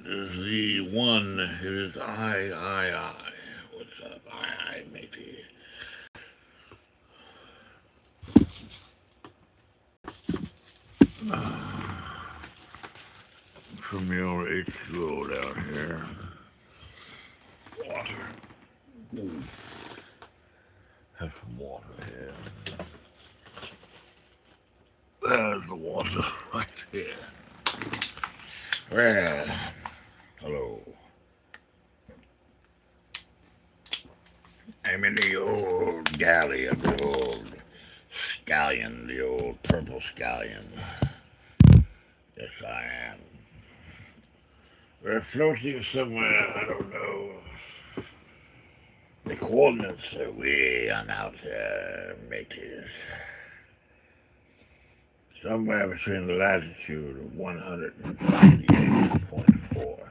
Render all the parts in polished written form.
is the one. It is I. What's up, I, matey? From the old H2O down here. Water. Ooh. Have some water here. There's the water right here. Well, hello. I'm in the old galley of the old scallion, the old purple scallion. Yes, I am. We're floating somewhere, I don't know. The coordinates are way on out there, mateys. Somewhere between the latitude of 198.4.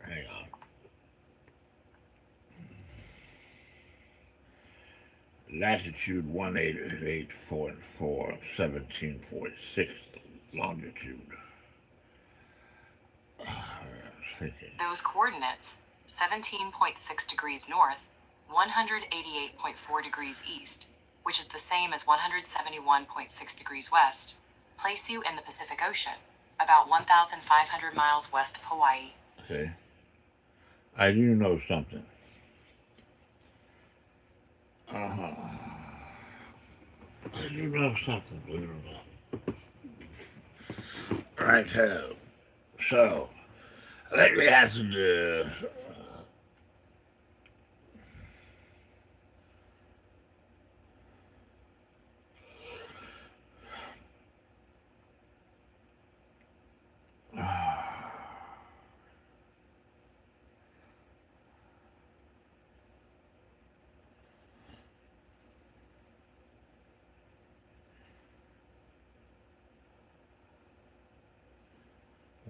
Hang on. Latitude 188.4, 17.6 longitude. Those coordinates, 17.6 degrees north, 188.4 degrees east, which is the same as 171.6 degrees west, place you in the Pacific Ocean, about 1,500 miles west of Hawaii. See? I do know something. Uh-huh. I do know something, believe it or not. Right, so I think we have to do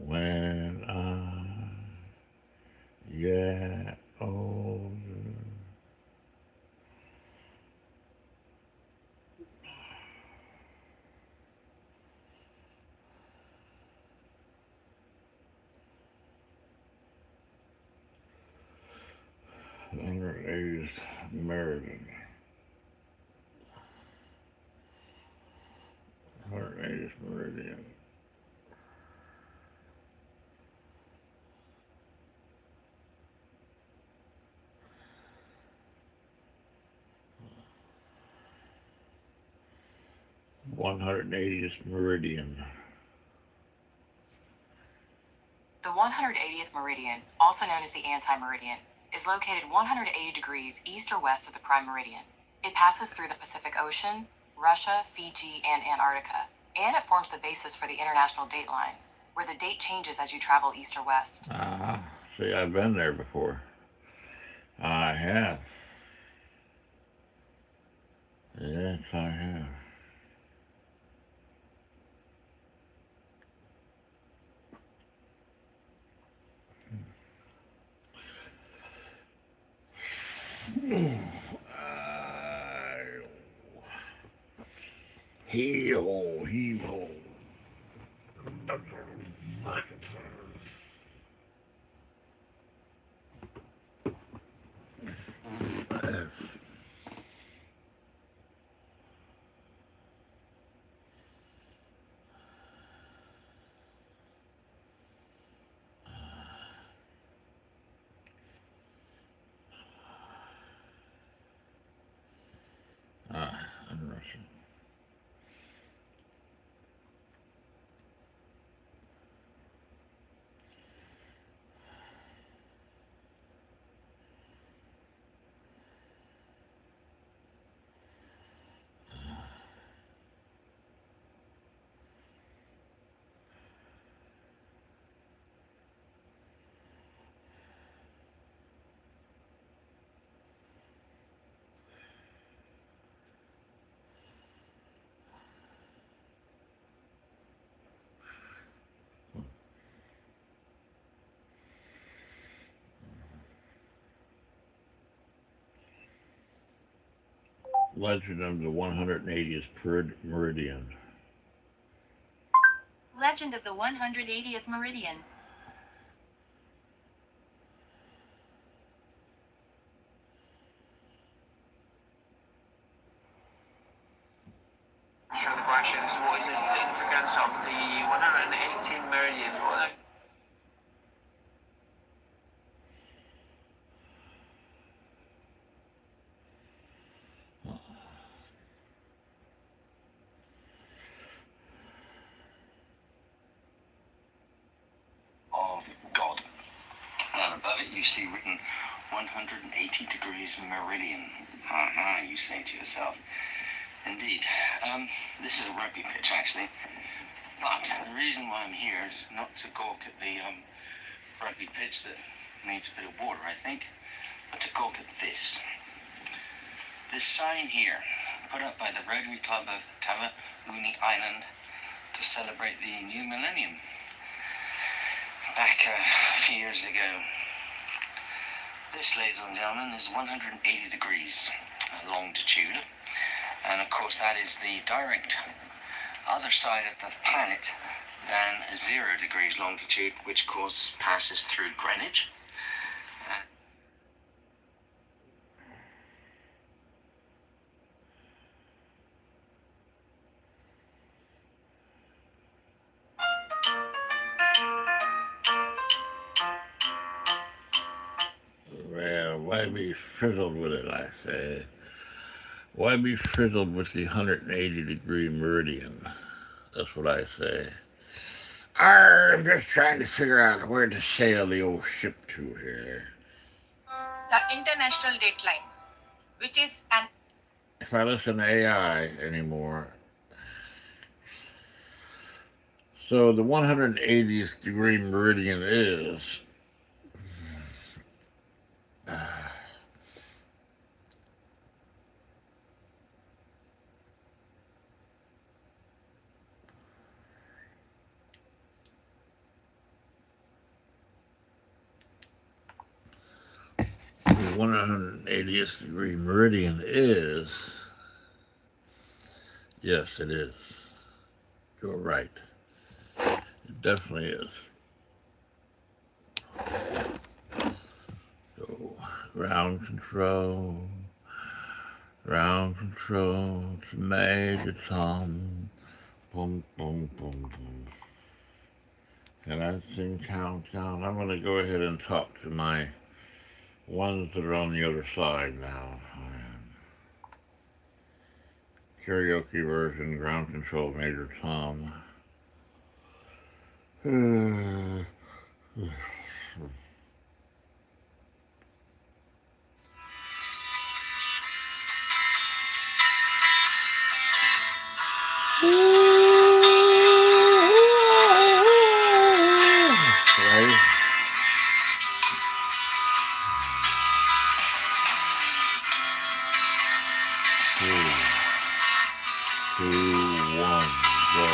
when I get older. 180th Meridian. 180th Meridian. One hundred and eightieth meridian. The 180th meridian, also known as the anti-meridian, is located 180 degrees east or west of the prime meridian. It passes through the Pacific Ocean, Russia, Fiji, and Antarctica, and it forms the basis for the international date line, where the date changes as you travel east or west. Ah, see, I've been there before. I have. Yes, I have. Hee-ho, hee-ho. Interesting. Legend of the 180th meridian. Legend of the 180th meridian. So what is the significance of the 118 meridian? Of God. And above it you see written 180 degrees meridian. You say to yourself. Indeed. This is a rugby pitch, actually. But the reason why I'm here is not to gawk at the rugby pitch that needs a bit of water, I think, but to gawk at this. This sign here, put up by the Rotary Club of Taveuni Island to celebrate the new millennium. Back a few years ago. This, ladies and gentlemen, is 180 degrees longitude. And of course that is the direct other side of the planet than 0 degrees longitude, which of course passes through Greenwich. Well, why be frizzled with it, I say? Why be frizzled with the 180-degree meridian? That's what I say. I'm just trying to figure out where to sail the old ship to here. The international dateline, which is an... If I listen to AI anymore. So the 180th degree meridian is... The 180th degree meridian is, yes, it is. You're right. It definitely is. So, ground control to Major Tom. Boom, boom, boom, boom. And I sing countdown. I'm going to go ahead and talk to my ones that are on the other side now. Karaoke version, ground control, Major Tom. Right? 2, 1, go.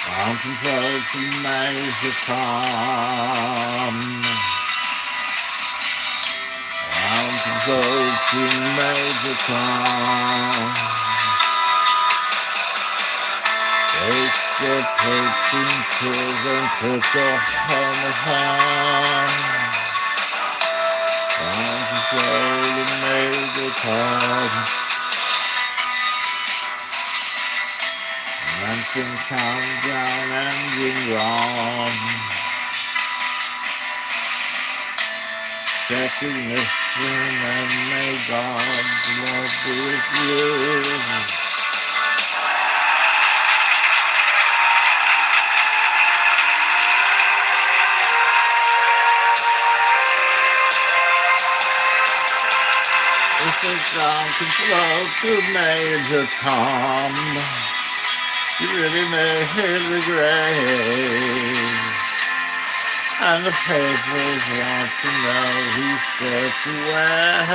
Ground control to Major Tom. Ground control to Major Tom. Take the protein pills and put your helmet on. Ground control to Major Tom. Mountain countdown engine on. Check ignition and may God's love be with you. This is ground control to Major Tom. You really made the grave. And the papers want to know who said you well.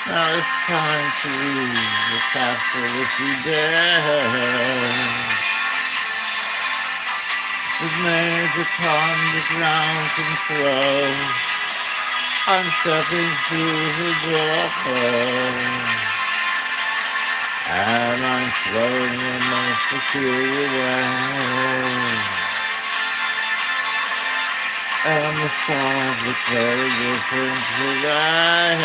Now it's time to leave the castle if you dare. With Major Tom the ground control, I'm stepping through the door. And I'm flowing in my peculiar way. And the stars look very different today.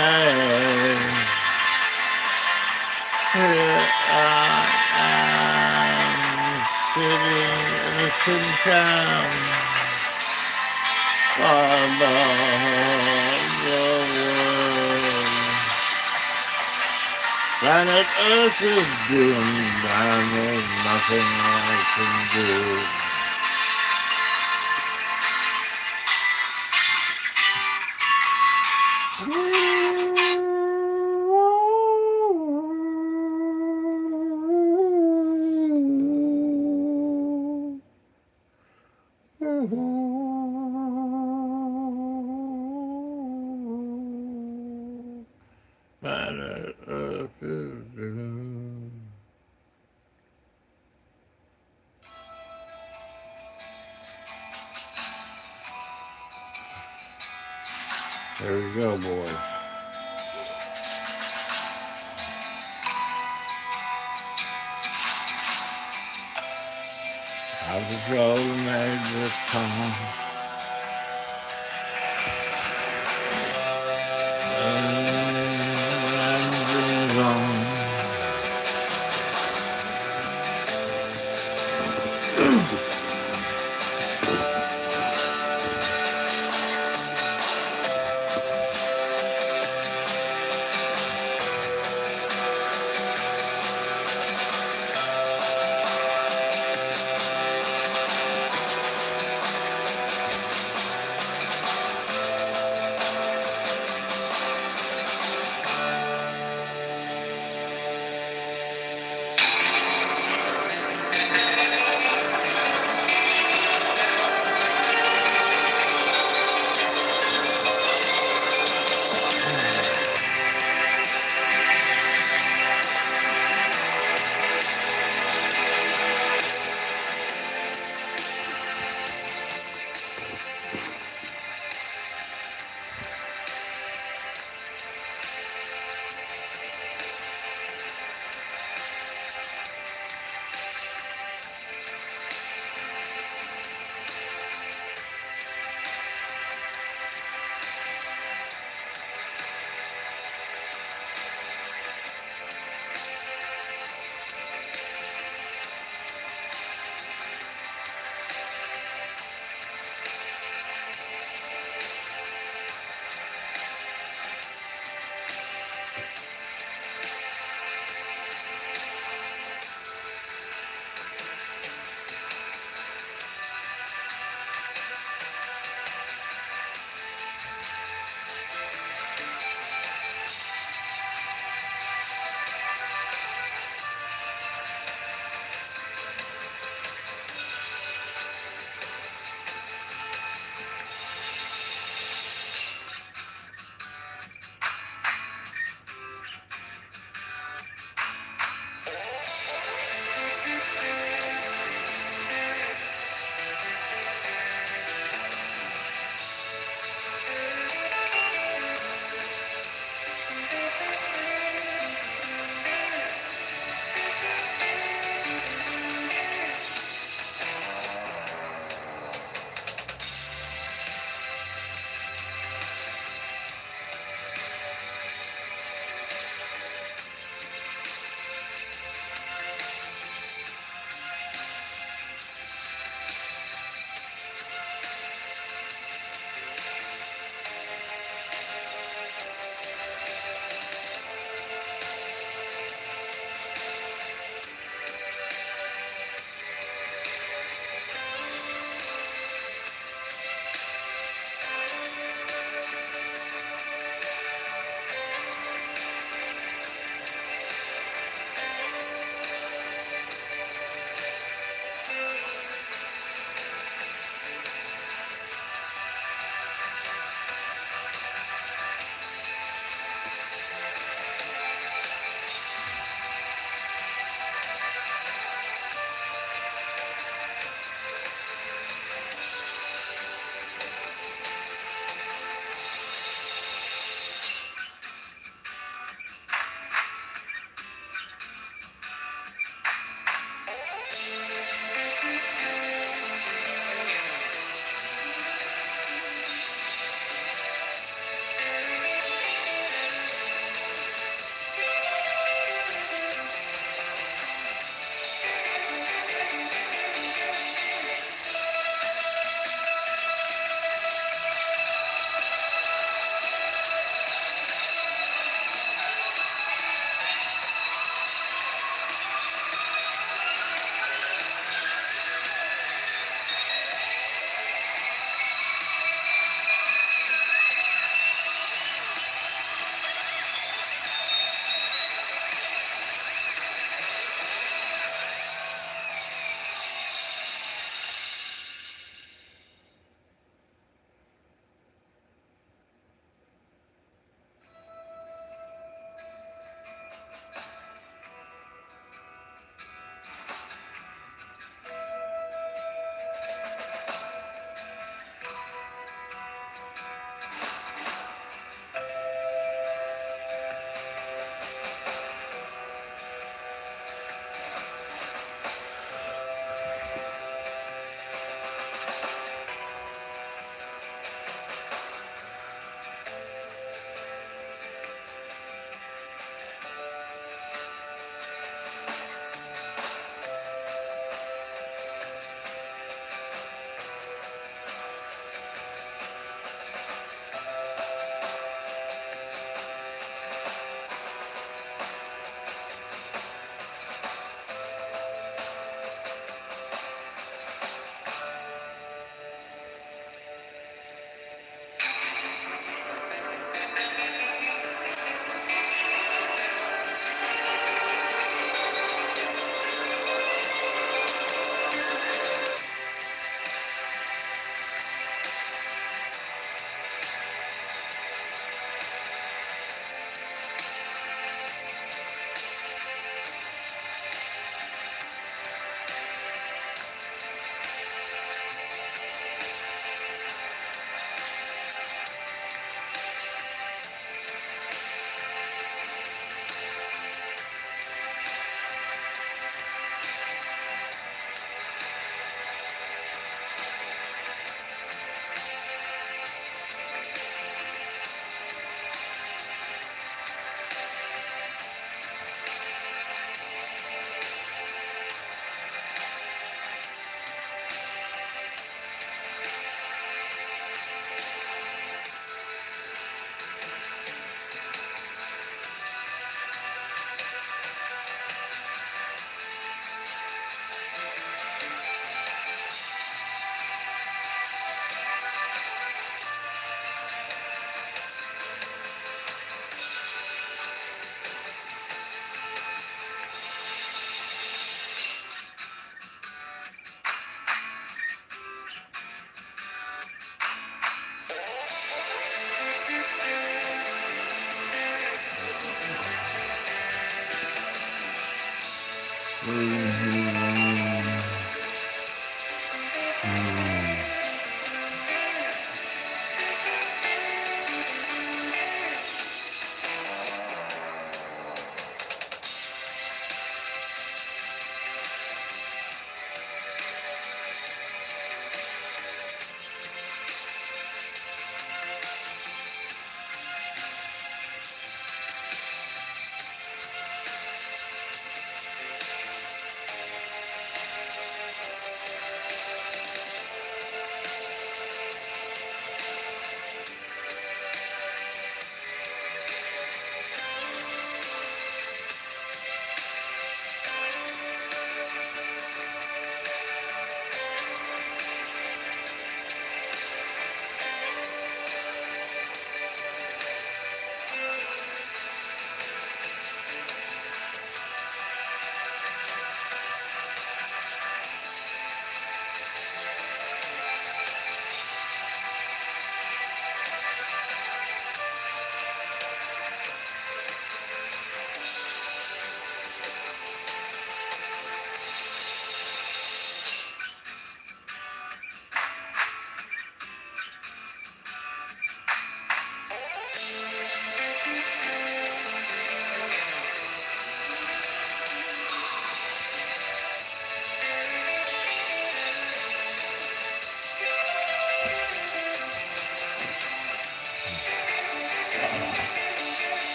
Here I am sitting in a tin can far above the world. Planet Earth is doomed and there's nothing I can do. Planet Earth is doomed. There we go, boys. How's it go to make this time? Engines on.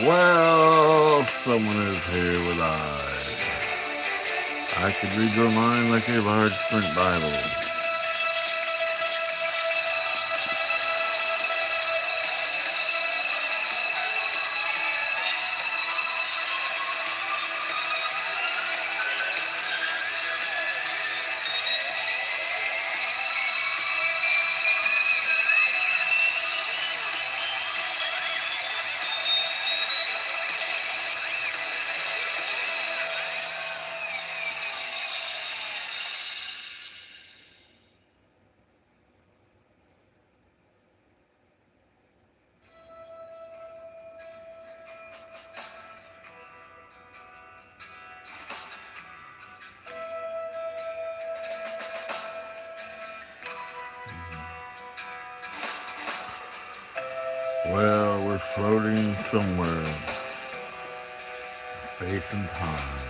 Well, someone is here with eyes. I could read your mind like a large print Bible. Well, we're floating somewhere, space and time.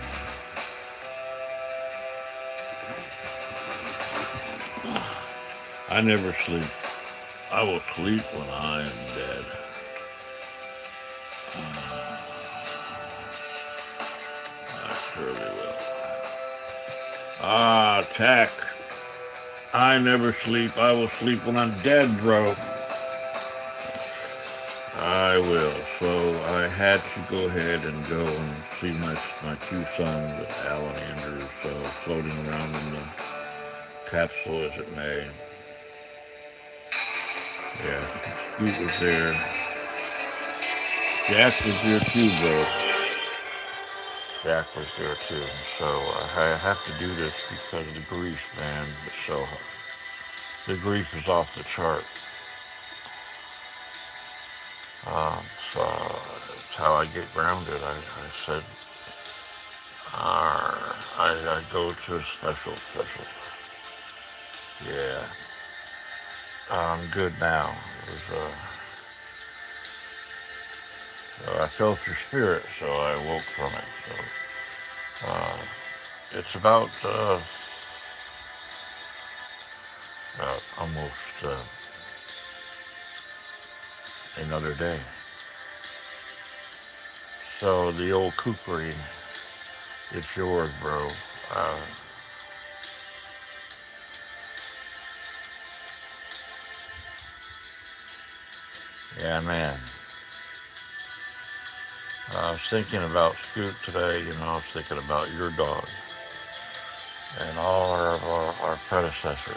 I never sleep. I will sleep when I am dead. I surely will. Ah, Tack. I never sleep. I will sleep when I'm dead, bro. I will. So I had to go ahead and go and see my two sons, Al and Andrew, so floating around in the capsule as it may. Yeah, Scoot was there. Jack was there too, bro. Jack was there too. So I have to do this because of the grief, man. So the grief is off the chart. So that's how I get grounded. I said, I go to a special. Yeah. I'm good now. It was, I felt your spirit, so I woke from it. So, it's about almost another day. So the old kukri, it's yours, bro. Yeah, man. I was thinking about Scoot today, I was thinking about your dog and all our predecessors,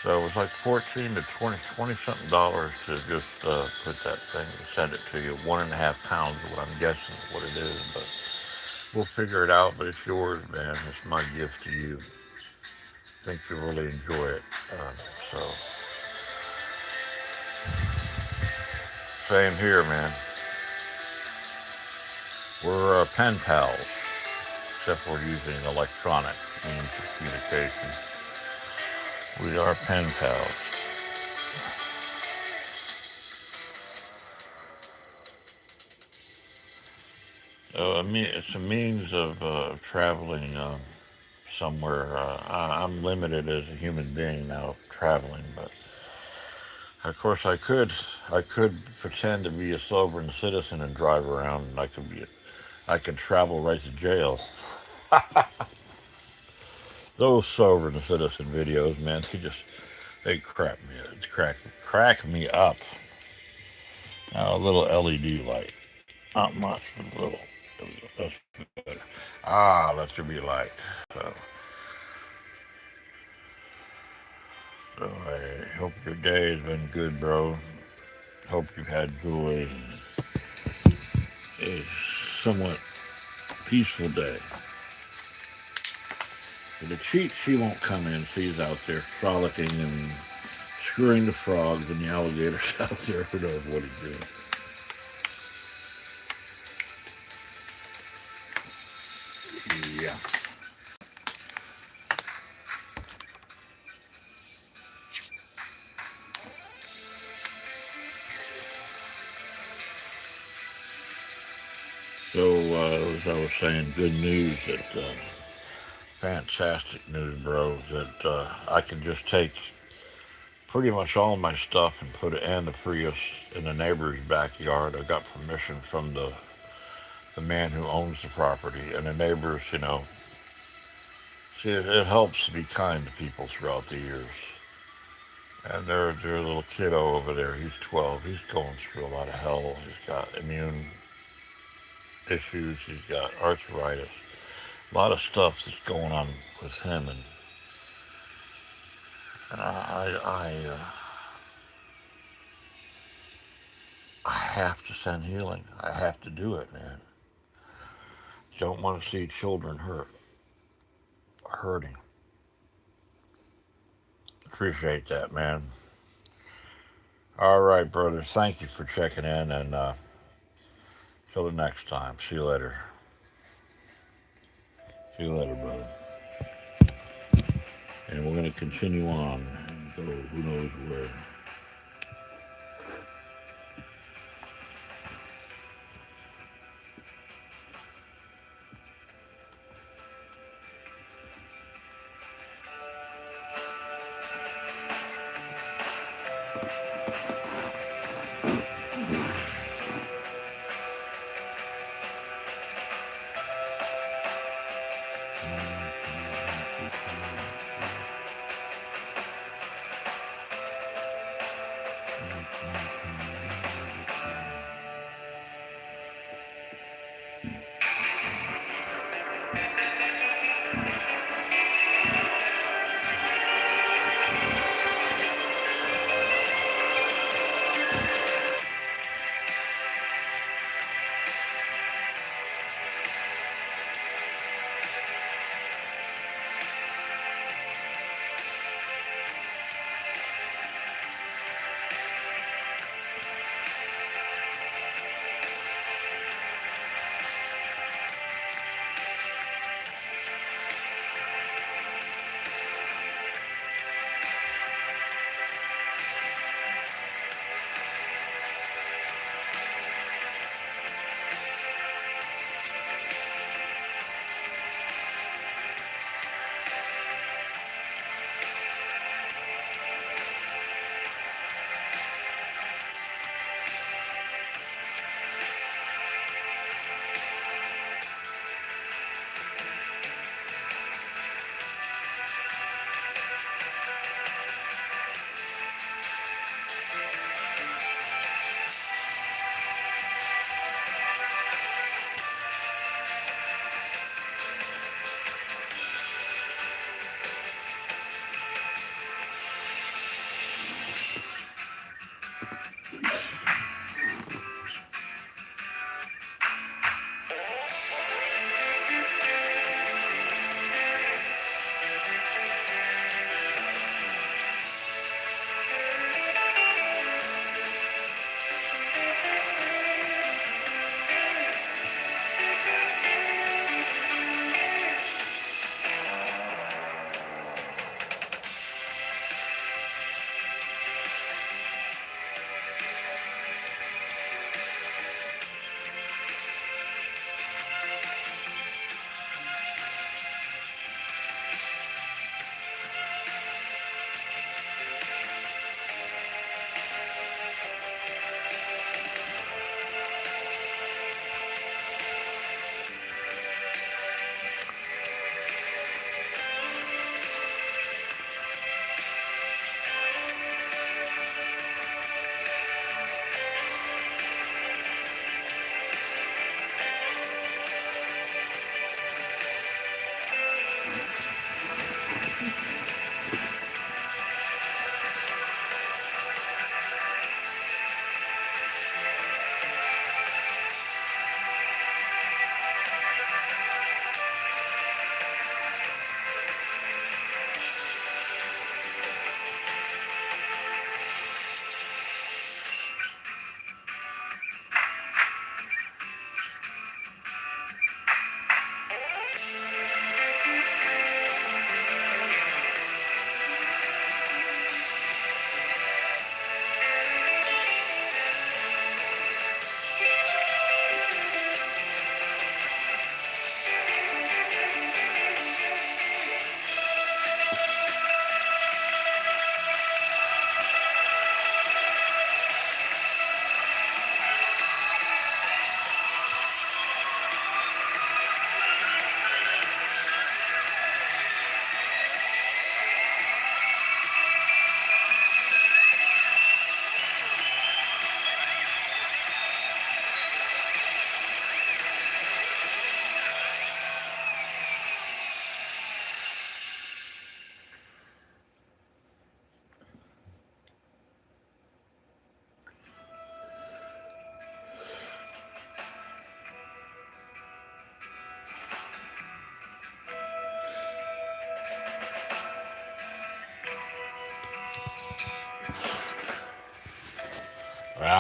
So it was like 14 to 20 something dollars to just put that thing, send it to you. 1.5 pounds is what I'm guessing what it is, but we'll figure it out. But it's yours, man. It's my gift to you. I think you'll really enjoy it. So same here, man. We're pen pals, except we're using electronic means of communication. We are pen pals. So it's a means of traveling somewhere. I'm limited as a human being now traveling, but of course I could pretend to be a sovereign citizen and drive around, and I could travel right to jail. Those sovereign citizen videos, man, they crack me up. Now a little LED light, not much, but a little. That's better. Let there be light. So I hope your day has been good, bro. Hope you've had joy. A somewhat peaceful day. The cheat, she won't come in. She's out there frolicking and screwing the frogs and the alligators out there. Who knows what he's doing. Yeah. So, as I was saying, good news fantastic news, bro, that I can just take pretty much all my stuff and put it in the Prius in the neighbor's backyard. I got permission from the man who owns the property and the neighbors. See, it helps to be kind to people throughout the years. And their little kiddo over there, he's 12. He's going through a lot of hell. He's got immune issues. He's got arthritis. A lot of stuff that's going on with him, and I have to send healing. I have to do it, man. Don't want to see children hurting. Appreciate that, man. All right, brother. Thank you for checking in, and till the next time. See you later. See you later, brother. And we're going to continue on and go who knows where.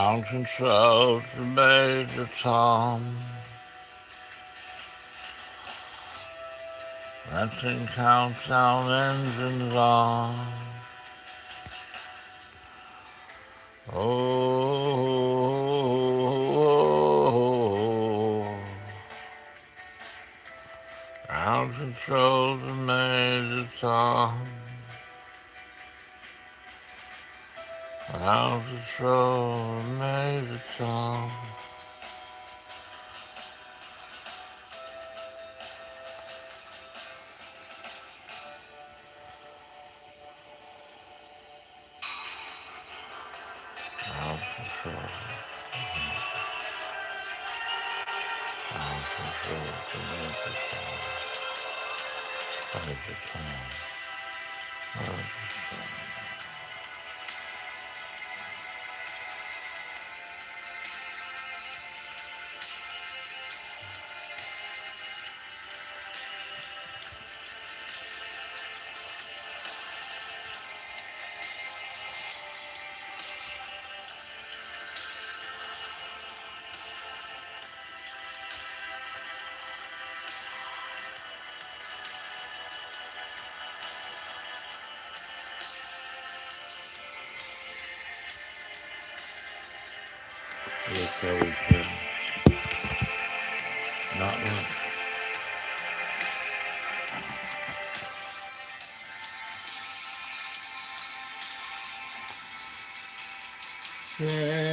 Ground control to Major Tom. Letting countdown engines on. Oh, ground control to Major Tom. Ground control to Major Tom. Ground control. Ground control to Major Tom. Major Tom. Major Tom. Yes, I we can. Not much.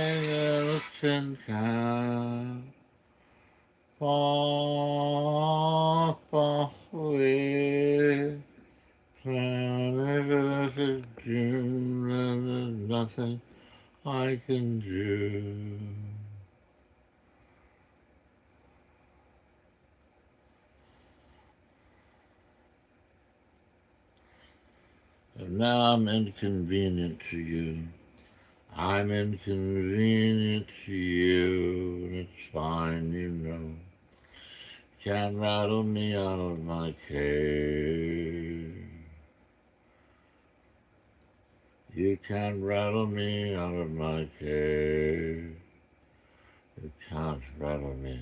Skeleton can pop away. Planet Earth is doomed and there's nothing I can do. And now I'm inconvenient to you. I'm inconvenient to you, and it's fine, you know. Can't rattle me out of my cave. You can't rattle me out of my cave. You can't rattle me.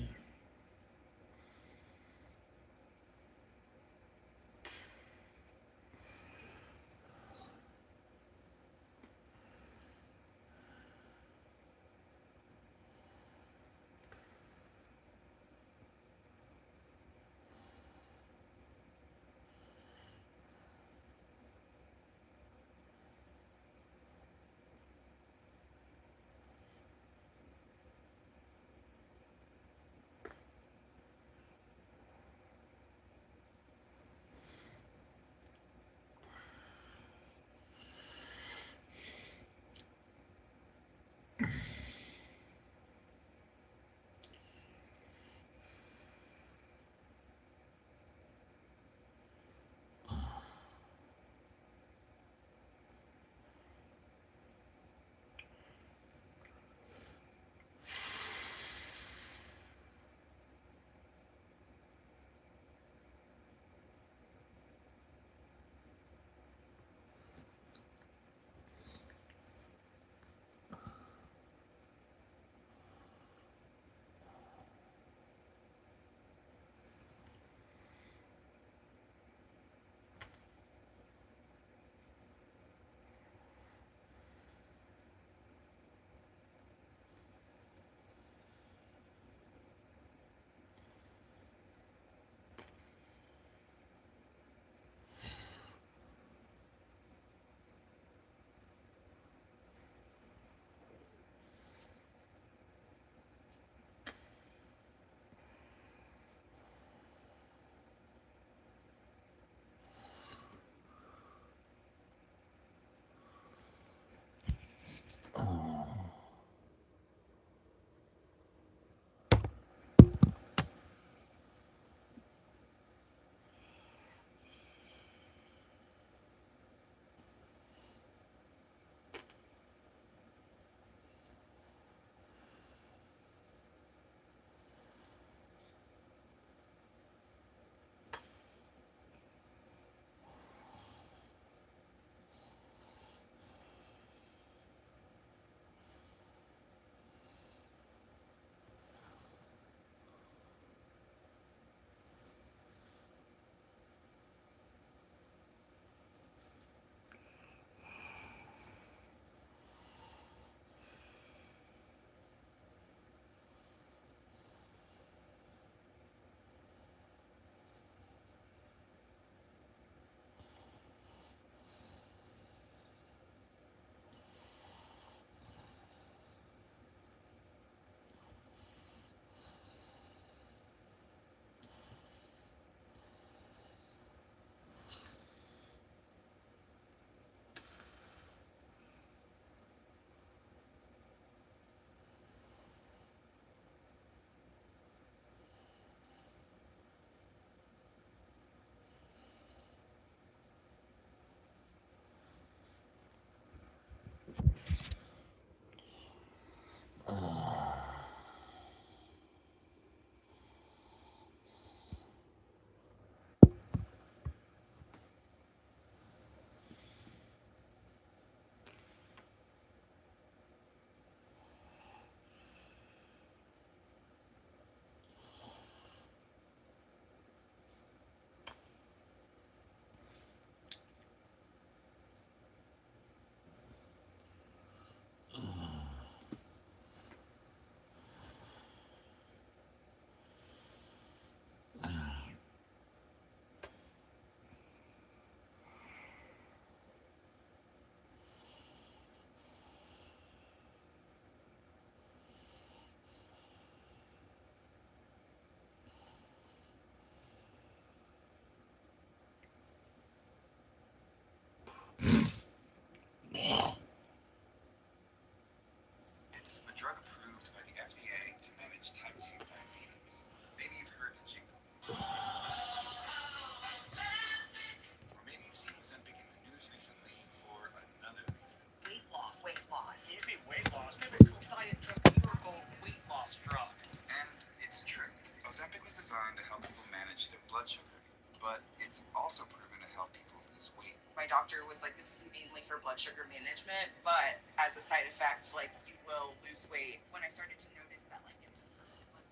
my doctor was like, this is mainly for blood sugar management, but as a side effect, like you will lose weight. When I started to notice that, like in the first blood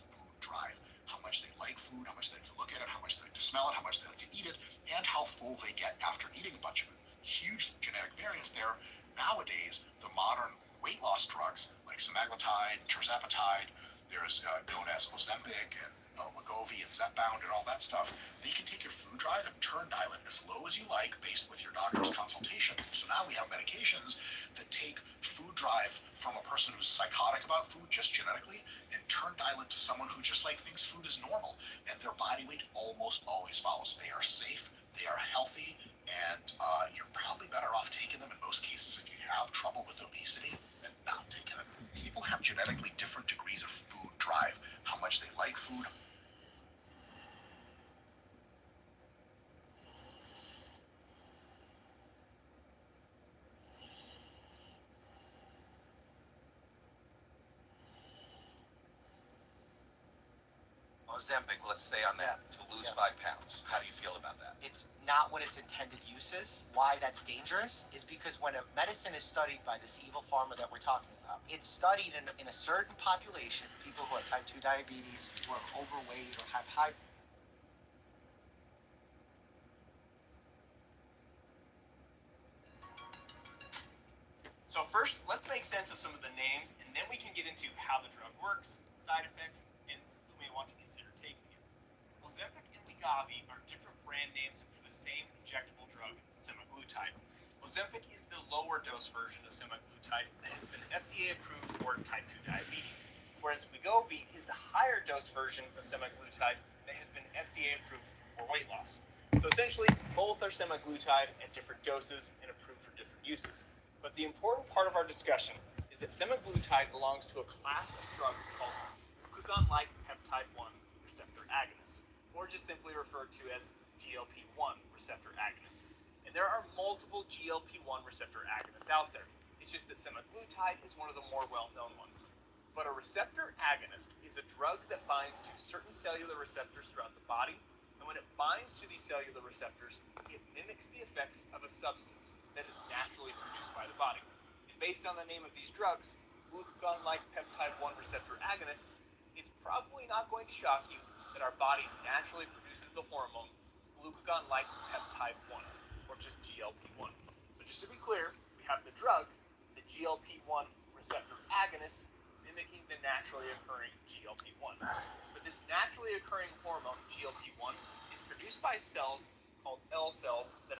food drive, how much they like food, how much they like to look at it, how much they like to smell it, how much they like to eat it, and how full they get after eating a bunch of it. Huge genetic variance there. Nowadays, the modern weight loss drugs like semaglutide, tirzepatide, there's known as Ozempic and Wegovy and Zepbound and all that stuff. They can take your food drive and turn dial it as low as you like based with your doctor's consultation. So now we have medications that take food drive from a person who's psychotic about food just genetically and turn dial it to someone who just like thinks food is normal, and their body weight almost always follows. They are safe, they are healthy, and you're probably better off taking them in most cases if you have trouble with obesity than not taking them. People have genetically different degrees of food drive, how much they like food. Ozempic, let's stay on that, to lose 5 pounds. How do you feel about that? It's not what its intended use is. Why that's dangerous is because when a medicine is studied by this evil pharma that we're talking about, it's studied in a certain population, people who have type 2 diabetes, who are overweight or have high. So first, let's make sense of some of the names, and then we can get into how the drug works, side effects, and who may want to consider taking it. Ozempic and Wegovy are different brand names for the same injectable drug, semaglutide. Ozempic is the lower dose version of semaglutide that has been FDA approved for type 2 diabetes, whereas Wegovy is the higher dose version of semaglutide that has been FDA approved for weight loss. So essentially, both are semaglutide at different doses and approved for different uses. But the important part of our discussion is that semaglutide belongs to a class of drugs called glucagon-like peptide 1 receptor agonists, or just simply referred to as GLP-1 receptor agonists. And there are multiple GLP-1 receptor agonists out there. It's just that semaglutide is one of the more well-known ones. But a receptor agonist is a drug that binds to certain cellular receptors throughout the body, and when it binds to these cellular receptors, it mimics the effects of a substance that is naturally produced by the body. And based on the name of these drugs, glucagon-like peptide 1 receptor agonists, it's probably not going to shock you that our body naturally produces the hormone glucagon-like peptide 1, or just GLP-1. So just to be clear, we have the drug, the GLP-1 receptor agonist, mimicking the naturally occurring GLP-1. But this naturally occurring hormone, GLP-1, is produced by cells called L cells that